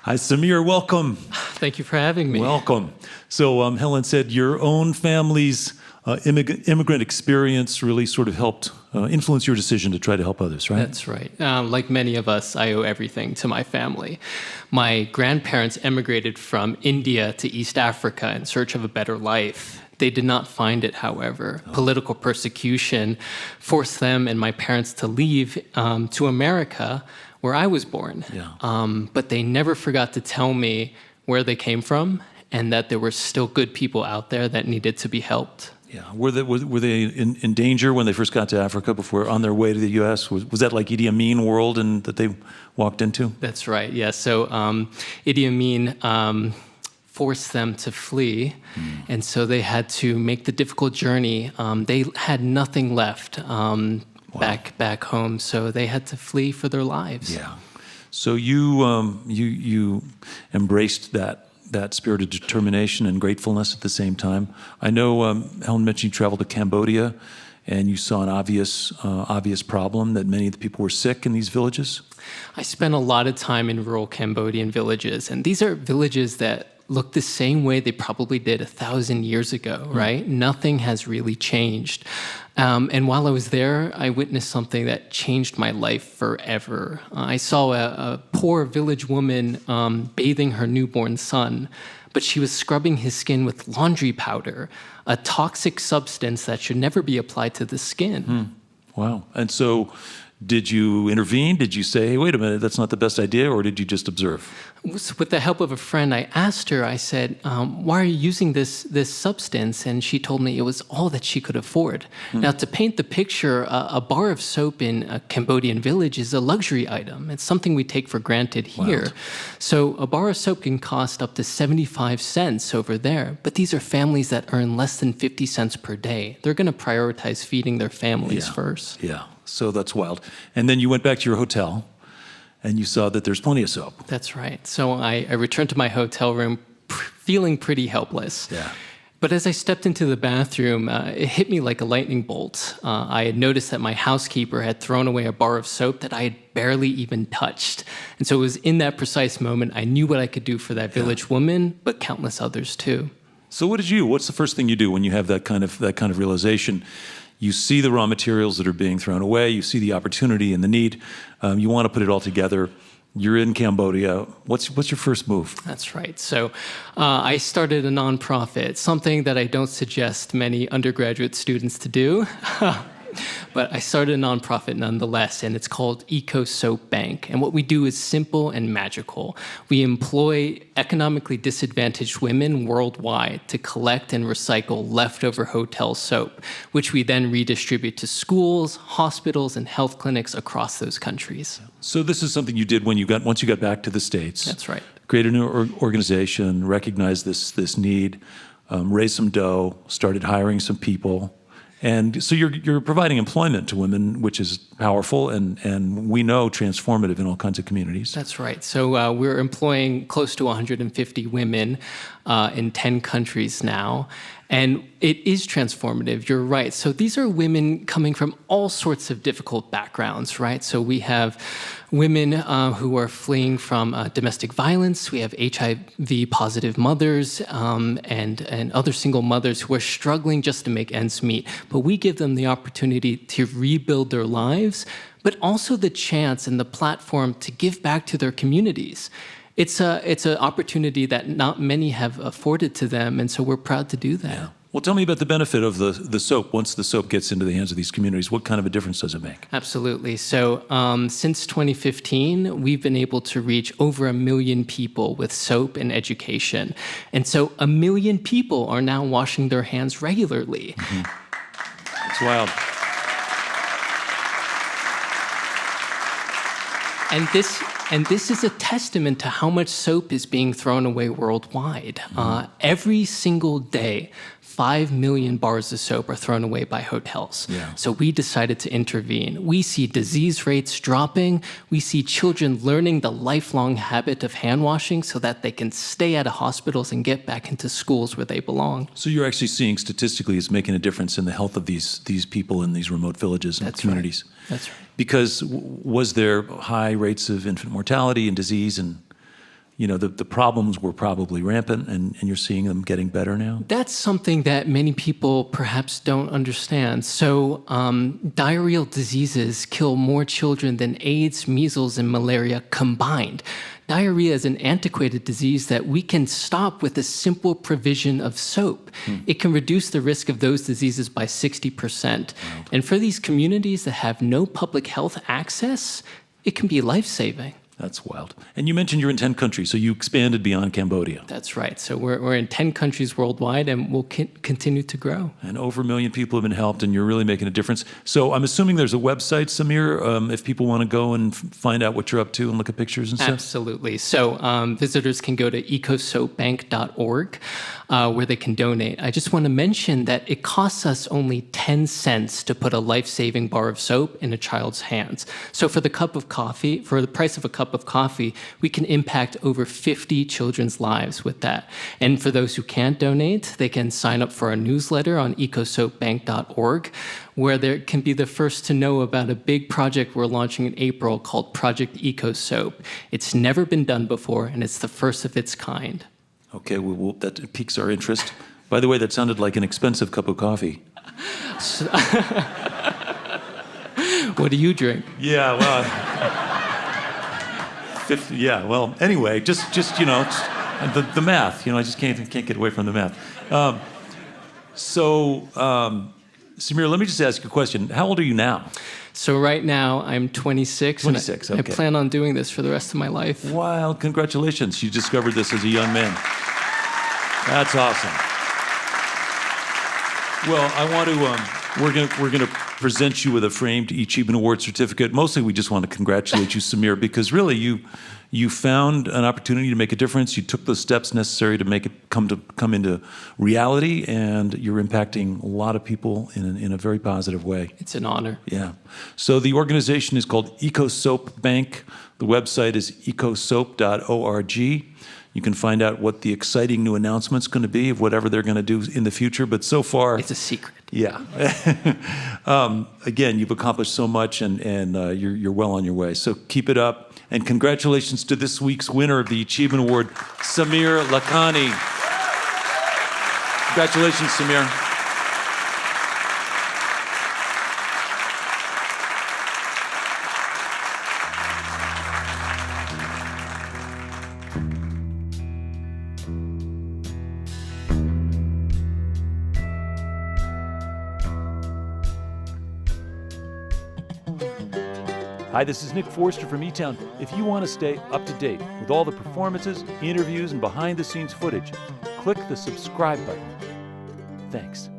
Hi, Samir. Welcome. Thank you for having me. Welcome. So Helen said your own family's immigrant experience really sort of helped influence your decision to try to help others, right? That's right. Like many of us, I owe everything to my family. My grandparents emigrated from India to East Africa in search of a better life. They did not find it, however. Political persecution forced them and my parents to leave to America, where I was born. But they never forgot to tell me where they came from and that there were still good people out there that needed to be helped. Yeah. Were they in danger when they first got to Africa before on their way to the U.S.? Was that like Idi Amin world that they walked into? That's right. Yeah. So Idi Amin forced them to flee, and so they had to make the difficult journey. They had nothing left back home, so they had to flee for their lives. Yeah. So you embraced that spirit of determination and gratefulness at the same time. I know Helen mentioned you traveled to Cambodia, and you saw an obvious problem that many of the people were sick in these villages. I spent a lot of time in rural Cambodian villages, and these are villages that look the same way they probably did 1,000 years ago, right? Nothing has really changed. And while I was there, I witnessed something that changed my life forever. I saw a poor village woman bathing her newborn son, but she was scrubbing his skin with laundry powder, a toxic substance that should never be applied to the skin. Wow. And so did you intervene? Did you say, hey, wait a minute, that's not the best idea, or did you just observe? With the help of a friend, I asked her, I said, why are you using this substance? And she told me it was all that she could afford. Now, to paint the picture, a bar of soap in a Cambodian village is a luxury item. It's something we take for granted here. Wow. So a bar of soap can cost up to 75 cents over there. But these are families that earn less than 50 cents per day. They're going to prioritize feeding their families first. Yeah. So that's wild. And then you went back to your hotel, and you saw that there's plenty of soap. That's right. So I returned to my hotel room feeling pretty helpless. Yeah. But as I stepped into the bathroom, it hit me like a lightning bolt. I had noticed that my housekeeper had thrown away a bar of soap that I had barely even touched. And so it was in that precise moment I knew what I could do for that village woman, but countless others too. So what's the first thing you do when you have that kind of realization? You see the raw materials that are being thrown away. You see the opportunity and the need. You want to put it all together. You're in Cambodia. What's your first move? That's right. So I started a nonprofit, something that I don't suggest many undergraduate students to do. But I started a nonprofit nonetheless, and it's called Eco Soap Bank. And what we do is simple and magical. We employ economically disadvantaged women worldwide to collect and recycle leftover hotel soap, which we then redistribute to schools, hospitals, and health clinics across those countries. So this is something you did once you got back to the States. That's right. Created an organization, recognized this need, raised some dough, started hiring some people. And so you're providing employment to women, which is powerful and we know transformative in all kinds of communities. That's right. So we're employing close to 150 women in 10 countries now. And it is transformative, you're right. So these are women coming from all sorts of difficult backgrounds, right? So we have women who are fleeing from domestic violence. We have HIV-positive mothers and other single mothers who are struggling just to make ends meet. But we give them the opportunity to rebuild their lives, but also the chance and the platform to give back to their communities. It's an opportunity that not many have afforded to them, and so we're proud to do that. Yeah. Well, tell me about the benefit of the soap. Once the soap gets into the hands of these communities, what kind of a difference does it make? Absolutely. So since 2015, we've been able to reach over 1 million people with soap and education. And so 1 million people are now washing their hands regularly. It's wild. And this is a testament to how much soap is being thrown away worldwide. Every single day, 5 million bars of soap are thrown away by hotels. Yeah. So we decided to intervene. We see disease rates dropping. We see children learning the lifelong habit of hand washing so that they can stay out of hospitals and get back into schools where they belong. So you're actually seeing statistically it's making a difference in the health of these people in these remote villages and communities. Right. That's right. Because was there high rates of infant mortality and disease and the problems were probably rampant, and you're seeing them getting better now? That's something that many people perhaps don't understand. So, diarrheal diseases kill more children than AIDS, measles, and malaria combined. Diarrhea is an antiquated disease that we can stop with a simple provision of soap. It can reduce the risk of those diseases by 60%. Wow. And for these communities that have no public health access, it can be life-saving. That's wild. And you mentioned you're in 10 countries, so you expanded beyond Cambodia. That's right. So we're in 10 countries worldwide, and we'll continue to grow. And over 1 million people have been helped, and you're really making a difference. So I'm assuming there's a website, Samir, if people want to go and find out what you're up to and look at pictures and stuff? Absolutely. So visitors can go to ecosoapbank.org, where they can donate. I just want to mention that it costs us only 10 cents to put a life-saving bar of soap in a child's hands. So for the price of a cup of coffee, we can impact over 50 children's lives with that. And for those who can't donate, they can sign up for our newsletter on ecosoapbank.org, where they can be the first to know about a big project we're launching in April called Project EcoSoap. It's never been done before, and it's the first of its kind. Okay, well, that piques our interest. By the way, that sounded like an expensive cup of coffee. What do you drink? Yeah, well... 50, yeah, well, anyway, just it's the math. I just can't get away from the math. Samir, let me just ask you a question. How old are you now? So right now, I'm 26. 26, and okay. I plan on doing this for the rest of my life. Wow, congratulations. You discovered this as a young man. That's awesome. Well, I want to, we're going to present you with a framed eChievement Award certificate. Mostly we just want to congratulate you, Samir, because really you found an opportunity to make a difference. You took the steps necessary to make it come into reality, and you're impacting a lot of people in a very positive way. It's an honor. Yeah. So the organization is called EcoSoap Bank. The website is ecosoap.org. You can find out what the exciting new announcement's going to be of whatever they're going to do in the future. But so far... It's a secret. Yeah. Again, you've accomplished so much, and you're well on your way. So keep it up. And congratulations to this week's winner of the eChievement Award, Samir Lakhani. Congratulations, Samir. Hi, this is Nick Forster from eTown. If you want to stay up to date with all the performances, interviews, and behind-the-scenes footage, click the subscribe button. Thanks.